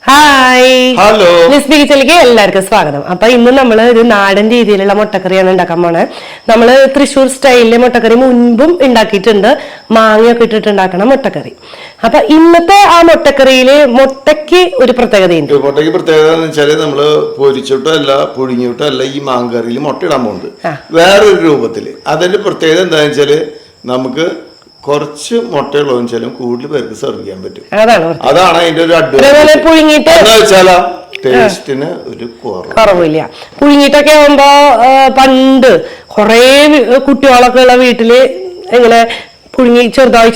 Hi, hello, Lisby കിച്ചണിലേക്ക് എല്ലാവർക്കും സ്വാഗതം. അപ്പൊ ഇന്ന് നമ്മള് ഒരു നാടൻ രീതിയിലുള്ള മുട്ടക്കറിയാണ് ഉണ്ടാക്കാൻ പോണേ. നമ്മള് തൃശ്ശൂർ സ്റ്റൈലിലെ മുട്ടക്കറി മുൻപും ഉണ്ടാക്കിയിട്ടുണ്ട്, മാങ്ങയൊക്കെ ഇട്ടിട്ട് ഉണ്ടാക്കണ മുട്ടക്കറി. അപ്പൊ ഇന്നത്തെ ആ മുട്ടക്കറിയില് മുട്ടയ്ക്ക് ഒരു പ്രത്യേകതയുണ്ട്. മുട്ടയ്ക്ക് പ്രത്യേകത എന്ന് വെച്ചാല് നമ്മള് പൊരിച്ചിട്ടല്ല പുഴുങ്ങിയിട്ടല്ല ഈ മാങ്കറിയിൽ മുട്ട ഇടാൻ പോകുന്നത്, വേറൊരു രൂപത്തില്. അതിന്റെ പ്രത്യേകത എന്താണെന്ന് വെച്ചാല് നമുക്ക് കുറച്ച് മുട്ടയുള്ളതെന്ന് വെച്ചാലും കൂടുതൽ പേർക്ക് സെർവ് ചെയ്യാൻ പറ്റും. അതാണ് അതിന്റെ ഒരു അഡ്വാൻറ്റേജ്. ടേസ്റ്റിന് ഒരു കുറവില്ല. പുഴുങ്ങിട്ടൊക്കെ ആവുമ്പോ പണ്ട് കൊറേ കുട്ടികളൊക്കെ ഉള്ള വീട്ടില് ഇങ്ങനെ പുഴുങ്ങി ചെറുതായി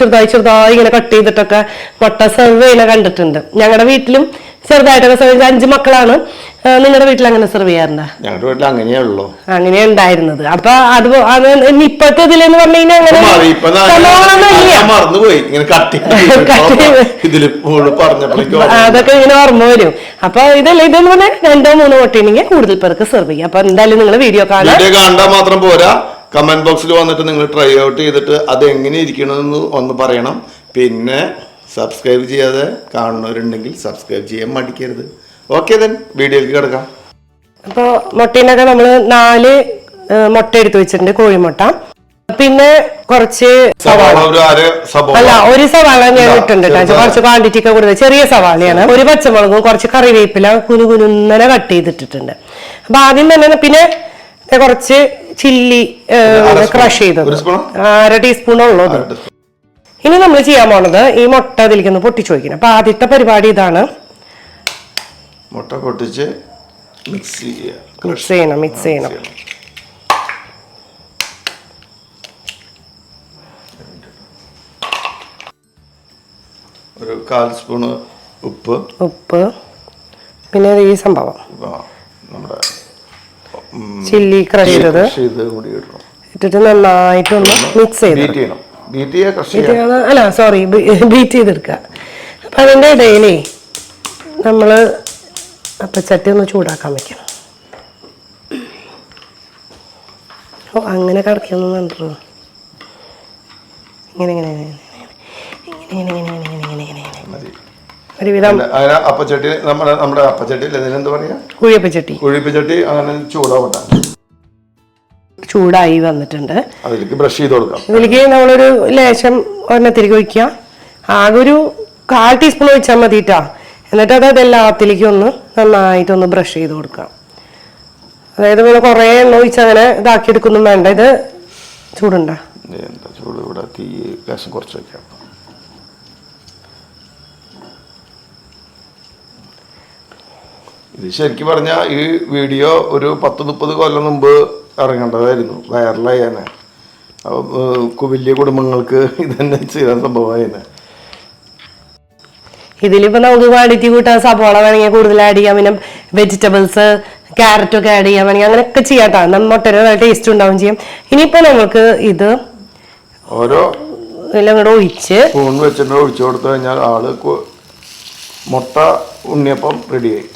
ഇങ്ങനെ കട്ട് ചെയ്തിട്ടൊക്കെ മുട്ട സെർവ് ചെയ്യുന്ന കണ്ടിട്ടുണ്ട്. ഞങ്ങളുടെ വീട്ടിലും ചെറുതായിട്ടൊക്കെ സെർവ് ചെയ്ത് 5 മക്കളാണ്. നിങ്ങളുടെ വീട്ടിൽ അങ്ങനെ സെർവ് ചെയ്യാറുണ്ടോ? ഞങ്ങളുടെ വീട്ടിൽ അങ്ങനെയുള്ളൂ, അങ്ങനെ ഉണ്ടായിരുന്നത്. അപ്പൊ അത് ഇപ്പോഴത്തെ ഇതിലെന്ന് പറഞ്ഞു കഴിഞ്ഞാൽ അതൊക്കെ ഇങ്ങനെ ഓർമ്മ വരും. അപ്പൊ ഇതെന്ന് പറഞ്ഞാൽ 2-3 മുട്ടയുണ്ടെങ്കിൽ കൂടുതൽ പേർക്ക് സെർവ് ചെയ്യാം. അപ്പൊ എന്തായാലും നിങ്ങൾ വീഡിയോ കാണാൻ മാത്രം പോരാ, കമന്റ് ബോക്സിൽ വന്നിട്ട് നിങ്ങൾ ട്രൈ ഔട്ട് ചെയ്തിട്ട് അത് എങ്ങനെ ഇരിക്കണമെന്ന് ഒന്ന് പറയണം. പിന്നെ സബ്സ്ക്രൈബ് ചെയ്യാതെ കാണുന്നവരുണ്ടെങ്കിൽ സബ്സ്ക്രൈബ് ചെയ്യാൻ മടിക്കരുത്. ഓക്കെ, ദെൻ വീഡിയോയിലേക്ക് കിടക്കാം. അപ്പോൾ മുട്ടയിനൊക്കെ നമ്മൾ 4 മുട്ട എടുത്ത് വെച്ചിട്ടുണ്ട്, കോഴിമുട്ട. പിന്നെ കുറച്ച് ഒരു സവാള ഞാൻ ഇട്ടുണ്ട്, കുറച്ച് ക്വാണ്ടിറ്റി ഒക്കെ കൊടുത്തത് ചെറിയ സവാളയാണ്. ഒരു പച്ചമുളകും കുറച്ച് കറിവേപ്പില കുനുകുനുന്നനെ കട്ട് ചെയ്തിട്ടിട്ടുണ്ട്. അപ്പൊ ആദ്യം തന്നെ പിന്നെ കുറച്ച് ചില്ലി ക്രഷ് ചെയ്തത് 1/2 ടീസ്പൂണുള്ളത്. ഇനി നമ്മൾ ചെയ്യാൻ പോണത് ഈ മുട്ട അതിലേക്ക് ഒന്ന് പൊട്ടിച്ചു വയ്ക്കണം. അപ്പൊ ആദ്യത്തെ പരിപാടി ഇതാണ്. മുട്ട പൊട്ടിച്ച് മിക്സ് ചെയ്യണം. ഒരു 1/4 സ്പൂണ് ഉപ്പ്, പിന്നെ ഈ സംഭവം നമ്മുടെ ചില്ലി ക്രഷ് ചെയ്തത് ഇട്ടിട്ട് നന്നായിട്ടൊന്ന് മിക്സ് ചെയ്യണം. ബീറ്റ് ചെയ്തെടുക്കുക. അപ്പൊ അതിന്റെ ഇടയിലേ നമ്മള് അപ്പച്ചട്ടി ഒന്ന് ചൂടാക്കാൻ വെക്കണം. അങ്ങനെ കടക്കൊന്നും കണ്ടോ, ഇങ്ങനെ ഒരുവിധം അപ്പച്ചട്ടി, നമ്മുടെ അപ്പച്ചട്ടി എന്താ പറയാ, കുഴിയപ്പച്ചട്ടി. അങ്ങനെ ചൂടായി വന്നിട്ടുണ്ട്. അതിലേക്ക് ബ്രഷ് ചെയ്ത് കൊടുക്കാം. ഇതിലേക്ക് നമ്മളൊരു ലേശം ഒരെണ്ണത്തിലേക്ക് ഒഴിക്കുക. ആകെ ഒരു 1/4 ടീസ്പൂൺ ഒഴിച്ചാൽ മതിട്ടാ. എന്നിട്ട് അത് എല്ലാത്തിലേക്കും ഒന്ന് നന്നായിട്ടൊന്ന് ബ്രഷ് ചെയ്ത് കൊടുക്കാം. അതായത് പിന്നെ കുറേ എണ്ണ ഒഴിച്ച് അങ്ങനെ ഇതാക്കി എടുക്കൊന്നും വേണ്ട. ഇത് ചൂടുണ്ടാ, ചൂട് ഇവിടെ തീ ലേശം കുറച്ച് വയ്ക്കാം. ഇത് ശരിക്കും പറഞ്ഞാൽ ഈ വീഡിയോ ഒരു 10-30 കൊല്ലം മുമ്പ് ഇറങ്ങേണ്ടതായിരുന്നു, വൈറലായേനെ. വലിയ കുടുംബങ്ങൾക്ക് ഇതന്നെ ചെയ്യാൻ സംഭവമായേനെ. ഇതിലിപ്പോ നമുക്ക് ക്വാണ്ടിറ്റി കൂട്ടാൻ സബോള വേണമെങ്കിൽ കൂടുതൽ ആഡ് ചെയ്യാം, പിന്നെ വെജിറ്റബിൾസ് ക്യാരറ്റൊക്കെ ആഡ് ചെയ്യാൻ വേണമെങ്കിൽ അങ്ങനെയൊക്കെ ചെയ്യാട്ടോ. മുട്ടയുടെ ടേസ്റ്റ് ഉണ്ടാവും ചെയ്യും. ഇനിയിപ്പോ നമുക്ക് ഇത് ഓരോ ഇങ്ങോട്ട് ഒഴിച്ച് സ്പൂൺ വെച്ചിട്ട് ഒഴിച്ചു കൊടുത്തു കഴിഞ്ഞാൽ ആള് മുട്ട ഉണ്ണിയപ്പം റെഡിയായി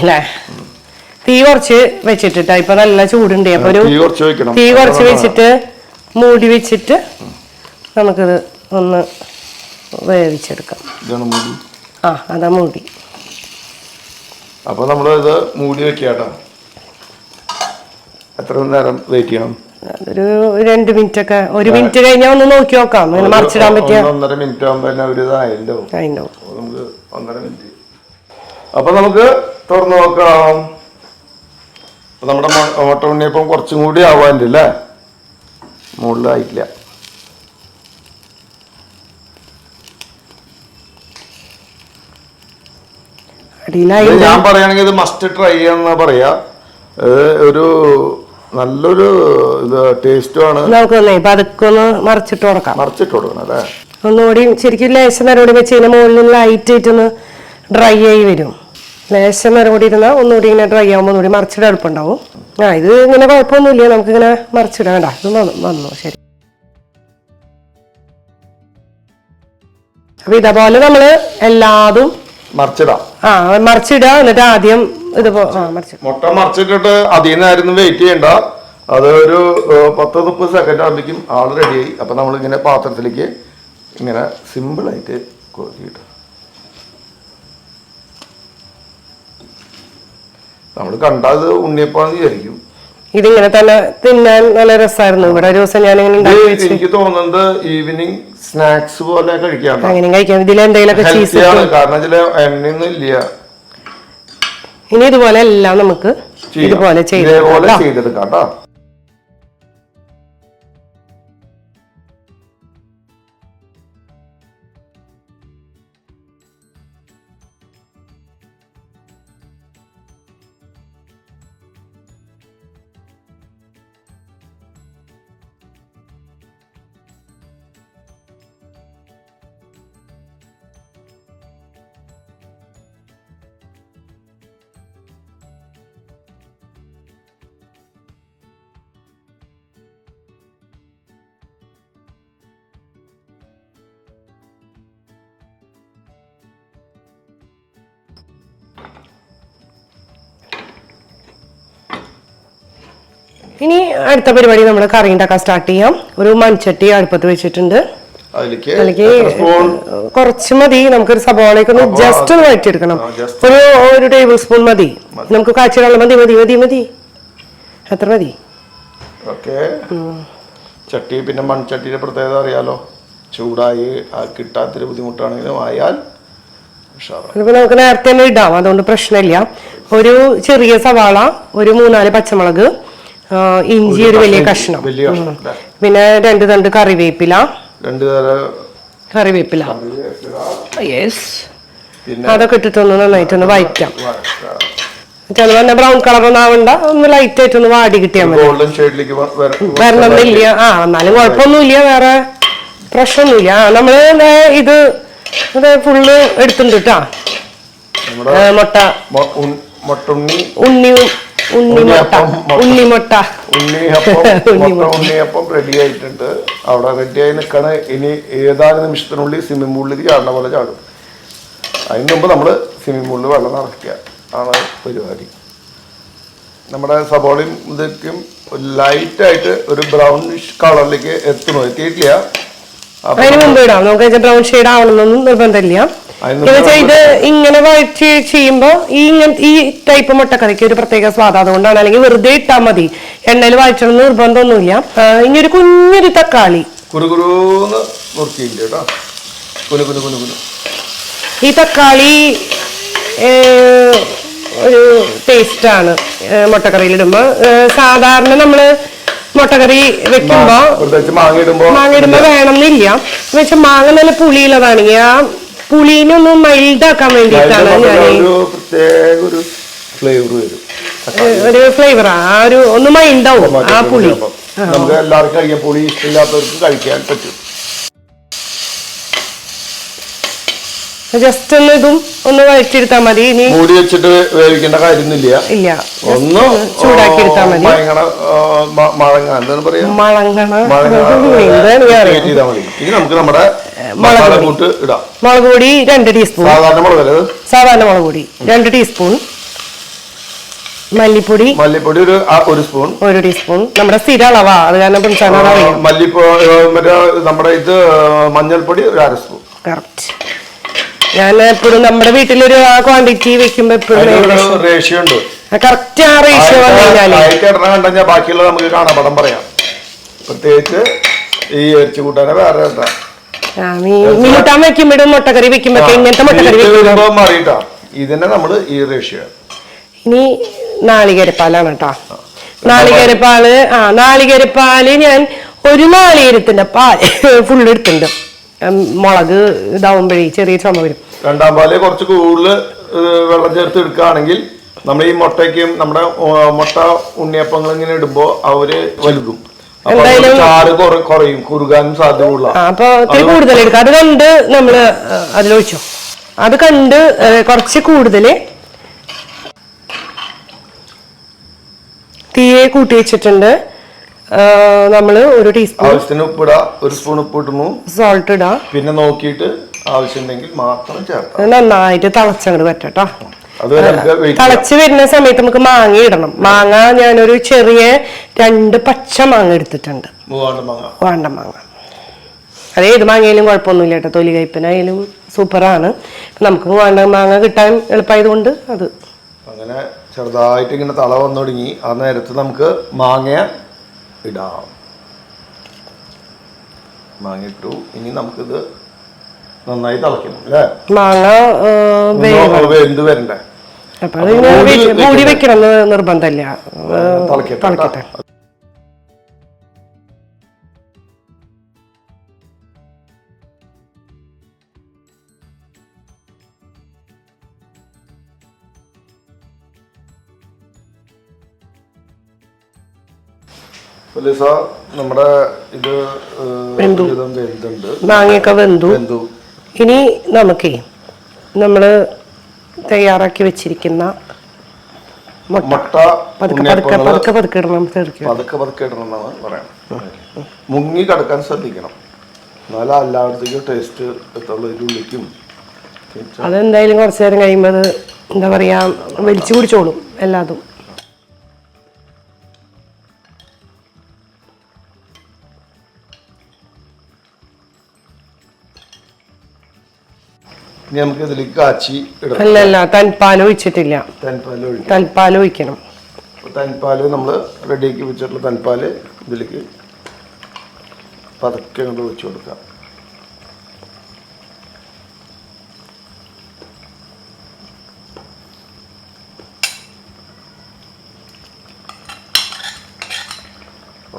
അല്ലേ? തീ കുറച്ച് വെച്ചിട്ടാ, ഇപ്പൊ നല്ല ചൂടുണ്ട്. അപ്പൊ ഒരു തീ കുറച്ച് വെച്ചിട്ട് മൂടി വെച്ചിട്ട് നമുക്കിത് ഒന്ന് വേവിച്ചെടുക്കാം. അതാ മൂടി. അപ്പൊ നമ്മള് ഇത് മൂടി വെക്കാട്ടോ. എത്ര നേരം വെയിറ്റ് ചെയ്യണം? അതൊരു 2 മിനിറ്റ് ഒക്കെ. 1 മിനിറ്റ് കഴിഞ്ഞാൽ ഒന്ന് നോക്കി നോക്കാം, മറിച്ചിടാൻ പറ്റിയ 1.5 മിനിറ്റ് ആകുമ്പോ നമുക്ക് 1.5 മിനിറ്റ്. അപ്പൊ നമുക്ക് തുറന്നു നോക്കാം. നമ്മുടെ മുട്ട ഉണ്ണിയപ്പം കുറച്ചും കൂടി ആവാൻ്റെ അല്ലേ, മുകളിലായിട്ടില്ല. ഞാൻ പറയുകയാണെങ്കിൽ ഇത് മസ്റ്റ് ട്രൈ ചെയ്യാന്ന് പറയാ. ഒരു നല്ലൊരു ടേസ്റ്റുമാണ്. മറിച്ചിട്ട് കൊടുക്കണം അല്ലേ. ഒന്നുകൂടി ശരിക്കും ലേശം നേരം കൂടി വെച്ച് കഴിഞ്ഞാൽ മുകളിൽ ലൈറ്റ് ആയിട്ടൊന്ന് ഡ്രൈ ആയി വരും. ലേശം നേരം കൂടി ഇരുന്നാൽ ഒന്നുകൂടി ഇങ്ങനെ ഡ്രൈ ആകുമ്പോൾ ഒന്നുകൂടി മറിച്ചിടാൻ എളുപ്പമുണ്ടാവും. ഇത് ഇങ്ങനെ കുഴപ്പമൊന്നുമില്ല, നമുക്കിങ്ങനെ മറിച്ചിടാം. വേണ്ട, ഇത് വന്നു. ശരി. അപ്പൊ ഇതേപോലെ നമ്മള് എല്ലാതും മറിച്ചിടാം. എന്നിട്ട് ആദ്യം മുട്ട മറിച്ചിട്ടിട്ട് അധികം നേരം വെയിറ്റ് ചെയ്യണ്ട. അത് ഒരു 10-30 സെക്കൻഡ് ആകുമ്പോഴേക്കും ആള് റെഡിയായി. അപ്പൊ നമ്മളിങ്ങനെ പാത്രത്തിലേക്ക് ഇങ്ങനെ സിമ്പിളായിട്ട് കോരിയിട്ട് നമ്മൾ കണ്ടത് ഉണ്ണിയപ്പാന്ന് വിചാരിക്കും. ഇതിങ്ങനെ തന്നെ തിന്നാൻ നല്ല രസമായിരുന്നു. ഇവിടെ ഒരു ദിവസം ഞാൻ എനിക്ക് തോന്നുന്നത് ഈവനിങ് സ്നാക്സ് പോലെ കഴിക്കാം. അങ്ങനെ കഴിക്കാം. ഇതിൽ എന്തെങ്കിലുമൊക്കെ ചീസ്, കാരണം ഇതിൽ എണ്ണയൊന്നും ഇല്ല. ഇനി ഇതുപോലെ എല്ലാം നമുക്ക് ഇതുപോലെ ചെയ്തെടുക്കാം കേട്ടോ. ഇനി അടുത്ത പരിപാടി നമ്മൾ കറി ഉണ്ടാക്കാൻ സ്റ്റാർട്ട് ചെയ്യാം. ഒരു മൺചട്ടി അടുപ്പത്ത് വെച്ചിട്ടുണ്ട്. അതിലേക്ക് കുറച്ച് മതി. നമുക്കൊരു സബോളയൊക്കെ ഒന്ന് ജസ്റ്റ് ഒന്ന് വഴറ്റിയെടുക്കണം. ഒരു ടേബിൾ സ്പൂൺ മതി. നമുക്ക് കാച്ചിലുള്ള മതി മതി മതി മതി അത്ര മതി. ചട്ടി പിന്നെ മൺചട്ടിയുടെ പ്രത്യേകത അറിയാലോ, ചൂടായി കിട്ടാത്തൊരു ബുദ്ധിമുട്ടാണെങ്കിലും ആയാൽ നമുക്ക് നേരത്തെ തന്നെ ഇടാം, അതുകൊണ്ട് പ്രശ്നമില്ല. ഒരു ചെറിയ സവാള, ഒരു 3-4 പച്ചമുളക്, ഇഞ്ചി ഒരു വലിയ കഷ്ണം, പിന്നെ 2 തണ്ട് കറിവേപ്പില. യെസ്, അതൊക്കെ ഇട്ടിട്ടൊന്ന് നന്നായിട്ടൊന്ന് വഴറ്റാം. ചിലവന്നെ ബ്രൗൺ കളർ ഒന്നും ആവണ്ട, ഒന്ന് ലൈറ്റ് ആയിട്ടൊന്ന് വാടി കിട്ടിയാൽ മതി. വരണമെന്നില്ല. എന്നാലും കുഴപ്പമൊന്നുമില്ല, വേറെ പ്രശ്നമൊന്നുമില്ല. നമ്മള് ഇത് ഫുള്ള് എടുത്തിട്ടുണ്ട് കേട്ടാ. ഉണ്ണിയപ്പം റെഡി ആയിട്ടുണ്ട്. അവിടെ റെഡിയായി നിൽക്കണ. ഇനി ഏതാനും നിമിഷത്തിനുള്ളിൽ സ്വിമ്മിംഗ് പൂളിലേക്ക് ചാടുന്ന പോലെ ചാടും. അതിന് മുമ്പ് നമ്മള് സ്വിമ്മിംഗ് പൂളിൽ വെള്ളം നിറയ്ക്കുക ആണ് പരിപാടി. നമ്മുടെ സബോളയും ഇതൊക്കെയും ലൈറ്റായിട്ട് ഒരു ബ്രൗണിഷ് കളറിലേക്ക് എത്തിയിട്ടില്ല. അതിന് മുമ്പ് ഇടാം. നമുക്ക് ബ്രൗൺ ഷെയ്ഡ് ആവണമെന്നൊന്നും നിർബന്ധമില്ല. ഇത് ഇങ്ങനെ വഴറ്റി ചെയ്യുമ്പോ ഈ ടൈപ്പ് മുട്ടക്കറിക്ക് ഒരു പ്രത്യേക സ്വാദ്, അതുകൊണ്ടാണ്. അല്ലെങ്കിൽ വെറുതെ ഇട്ടാൽ മതി, എണ്ണയിൽ വഴറ്റണം നിർബന്ധമൊന്നുമില്ല. ഇനി ഒരു കുഞ്ഞൊരു തക്കാളി ഈ തക്കാളി ഒരു ടേസ്റ്റാണ് മുട്ടക്കറിയിൽ ഇടുമ്പോ. സാധാരണ നമ്മള് മുട്ടക്കറി വെക്കുമ്പോ മാങ്ങ ഇടുമ്പോ വേണമെന്നില്ല. പക്ഷെ മാങ്ങ നല്ല പുളിയുള്ളതാണെങ്കിൽ ആ പുളീനൊന്ന് മൈൽഡ് ആക്കാൻ വേണ്ടിയിട്ടാണ് ഞാൻ ഒരു ഫ്ലേവറാ, ആ ഒരു ഒന്ന് മൈൽഡ് ആവും ആ പുളി. നമുക്ക് എല്ലാവർക്കും കഴിക്കാൻ, പുളി ഇഷ്ടമില്ലാത്തവർക്ക് കഴിക്കാൻ പറ്റും. ജസ്റ്റ് ഒന്ന് ഇതും ഒന്ന് വഴറ്റിയെടുത്താൽ മതി. ഇനി മൂടി വെച്ചിട്ട് വേവിക്കേണ്ട കാര്യമൊന്നുമില്ല. ഇല്ല, ഒന്ന് ചൂടാക്കി എടുത്താൽ മതി. ഇനി നമുക്ക് നമ്മുടെ മുളക് പൊടി 2 ടീസ്പൂൺ, സാധാരണ മുളക് പൊടി 2 ടീസ്പൂൺ, മല്ലിപ്പൊടി ഒരു സ്പൂൺ, 1 ടീസ്പൂൺ. നമ്മുടെ സ്ഥിര അളവാ, അത് കാരണം മല്ലിപ്പൊടി നമ്മുടെ ഇത് മഞ്ഞൾപ്പൊടി 1/2 സ്പൂൺ. കറക്റ്റ്. ഞാൻ എപ്പോഴും നമ്മുടെ വീട്ടിലൊരു ക്വാണ്ടിറ്റി വെക്കുമ്പോ എപ്പോഴും റേഷ്യോ ഉണ്ട്. കറക്റ്റ് ആ റേഷ്യോ കണ്ടുകഴിഞ്ഞാൽ ബാക്കിയുള്ളത് നമുക്ക് കാണാം, പടം പറയാം. പ്രത്യേകിച്ച് ഈ ഇറച്ചി കൂട്ടാനെ വേറെ മീൻകൂട്ടാൻ വെക്കുമ്പോഴും മുട്ടക്കറി വെക്കുമ്പോ ഇങ്ങനത്തെ മുട്ടക്കറി മാറിയിട്ടാ ഇതിനെ നമ്മള് ഈ റേഷ്യോ. ഇനി നാളികേരപ്പാലാണ് കേട്ടോ. നാളികേരപ്പാല് ഞാൻ ഒരു നാളികേരത്തിന്റെ പാൽ ഫുള്ള് എടുത്തിട്ടുണ്ട്. മുളക് ഇതാവുമ്പോഴേ ചെറിയ ചുമ വരും. 2ാം പാല് കുറച്ച് കൂടുതൽ വെള്ളം ചേർത്ത് എടുക്കുകയാണെങ്കിൽ നമ്മൾ ഈ മുട്ടയ്ക്കും നമ്മുടെ മുട്ട ഉണ്ണിയപ്പങ്ങൾ ഇങ്ങനെ ഇടുമ്പോ അവര് വലുതും, ചാറ് കുറയും, കുറുകാനും സാധ്യതയുള്ള. അപ്പൊ ഇത്തിരി കൂടുതൽ എടുക്കാം. അത് കണ്ട് നമ്മള് അതിലൊഴിച്ചോ. അത് കണ്ട് കുറച്ച് കൂടുതല് തീയെ കൂട്ടി വെച്ചിട്ടുണ്ട്. നമ്മള് 1 ടീസ്പൂൺ ആവശ്യത്തിന് ഉപ്പിടാ, 1 സ്പൂൺ ഉപ്പ് ഇടുന്നു, സോൾട്ട് ഇടാ. പിന്നെ നോക്കിയിട്ട് ആവശ്യമുണ്ടെങ്കിൽ മാത്രം ചേർക്കാം. നന്നായിട്ട് തിളച്ചങ്ങട് പറ്റട്ടോ. തിളച്ച് വരുന്ന സമയത്ത് നമുക്ക് മാങ്ങ ഇടണം. മാങ്ങ ഞാനൊരു ചെറിയ 2 പച്ച മാങ്ങ എടുത്തിട്ടുണ്ട്. വേണ്ട മാങ്ങ, അതേത് മാങ്ങയിലും കുഴപ്പമൊന്നുമില്ല കേട്ടോ. തൊലി കയ്പനായാലും സൂപ്പറാണ്. നമുക്ക് വേണ്ട മാങ്ങ കിട്ടാൻ എളുപ്പമായതുകൊണ്ട് അത് അങ്ങനെ ചെറുതായിട്ട് ഇങ്ങനെ തള വന്നു തുടങ്ങി. ആ നേരത്ത് നമുക്ക് മാങ്ങ ഇടാം. മാങ്ങ ഇട്ടു. ഇനി നമുക്കിത് നന്നായി തിളയ്ക്കണം അല്ലേ? മാങ്ങ വെന്ത് വരണ്ടേ? അപ്പൊ മൂടി വെക്കണം നിർബന്ധമില്ല. തിളക്കട്ടെ. നമ്മുടെ ഇത് വെന്തുണ്ട്. മാങ്ങയൊക്കെ വെന്തു. ഇനി നമുക്കേ നമ്മള് തയ്യാറാക്കി വെച്ചിരിക്കുന്ന മുട്ട പതുക്കെ ഇടണം എന്നാണ് പറയണം. മുങ്ങി കിടക്കാൻ ശ്രദ്ധിക്കണം, എന്നാലും എല്ലായിടത്തേക്കും ടേസ്റ്റ് എത്തുള്ളൂ. ഉള്ളിക്കും അതെന്തായാലും കുറച്ചു നേരം കഴിയുമ്പോൾ അത് എന്താ പറയാ വലിച്ചു കുടിച്ചോളും എല്ലാതും. നമുക്ക് ഇതിലേക്ക് കാച്ചി അല്ലല്ല തൻപാൽ ഒഴിച്ചിട്ടില്ല. തൻപാൽ ഒഴിക്കണം. തൻപാല് നമ്മൾ റെഡിയാക്കി വെച്ചിട്ടുള്ള തൻപാല് ഇതിലേക്ക് പതുക്കെ കൊണ്ട് ഒഴിച്ചു കൊടുക്കാം.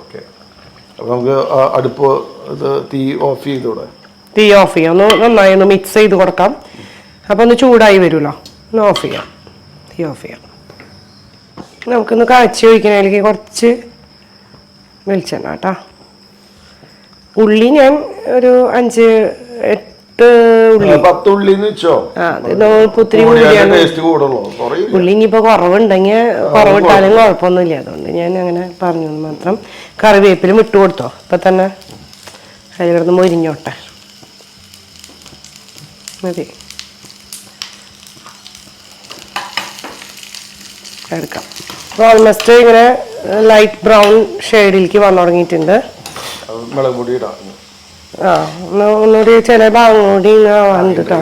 ഓക്കെ, അപ്പൊ നമുക്ക് അടുപ്പ് ഇത് തീ ഓഫ് ചെയ്തൂടെ? തീ ഓഫ് ചെയ്യാം. നന്നായി ഒന്ന് മിക്സ് ചെയ്ത് കൊടുക്കാം. അപ്പൊ ഒന്ന് ചൂടായി വരുമല്ലോ. ഒന്ന് ഓഫ് ചെയ്യാം. തീ ഓഫ് ചെയ്യാം. നമുക്കൊന്ന് കാച്ചി ഒഴിക്കണതിലേക്ക് കുറച്ച് വെളിച്ചെണ്ണ കേട്ടോ. ഉള്ളി ഞാൻ ഒരു 5-8 ഉള്ളി. 10 ഉള്ളി ഒത്തിരി ഉള്ളി ഇനിയിപ്പോ കുറവുണ്ടെങ്കിൽ കുറവിട്ടാലും കുഴപ്പമൊന്നുമില്ല. അതുകൊണ്ട് ഞാൻ അങ്ങനെ പറഞ്ഞു മാത്രം. കറിവേപ്പിലും ഇട്ട് കൊടുത്തോ. ഇപ്പൊ തന്നെ അതിൽ കിടന്ന് മൊരിഞ്ഞോട്ടെ. മതി, എടുക്കാം. ഓൾമോസ്റ്റ് ഇങ്ങനെ ലൈറ്റ് ബ്രൗൺ ഷെയ്ഡിലേക്ക് വന്നു തുടങ്ങിയിട്ടുണ്ട്. ഒന്നുകൂടി ചില ഭാഗം കൂടി വന്നിട്ടോ.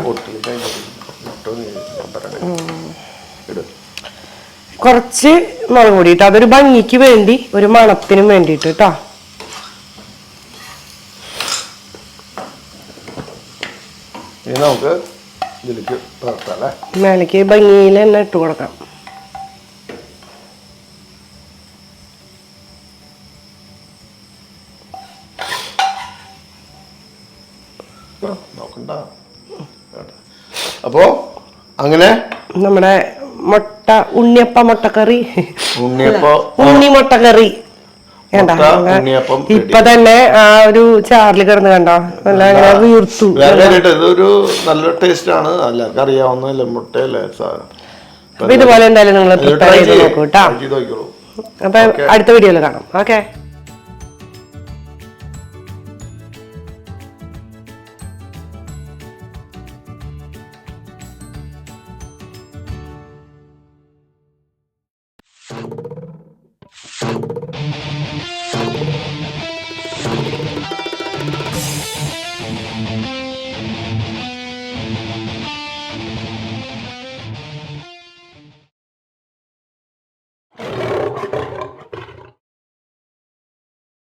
കുറച്ച് മുളക് പൊടി ഇട്ടോ. അതൊരു ഭംഗിക്ക് വേണ്ടി, ഒരു മണത്തിനും വേണ്ടിയിട്ട് കേട്ടോ. നമുക്ക് ഇതിലേക്ക് പകർത്താം. മേലേക്ക് ഭംഗിയിൽ തന്നെ ഇട്ട് കൊടുക്കാം. നോക്കണ്ട. അപ്പോ അങ്ങനെ നമ്മുടെ മുട്ടക്കറി ഉണ്ണി മുട്ടക്കറി ഇപ്പൊ തന്നെ ആ ഒരു ചാറിൽ കിടന്ന് കണ്ടോ, നല്ല അങ്ങനെ വീർത്തു. ഇതൊരു നല്ല ടേസ്റ്റ് ആണ്, എല്ലാവർക്കും അറിയാവുന്ന മുട്ടയല്ലേ സാധനം. അപ്പൊ ഇതുപോലെ എന്തായാലും നിങ്ങൾ പ്രിപ്പയർ ചെയ്ത് നോക്കൂ കേട്ടോ. അപ്പൊ അടുത്ത വീഡിയോയിൽ കാണാം. ഓക്കെ.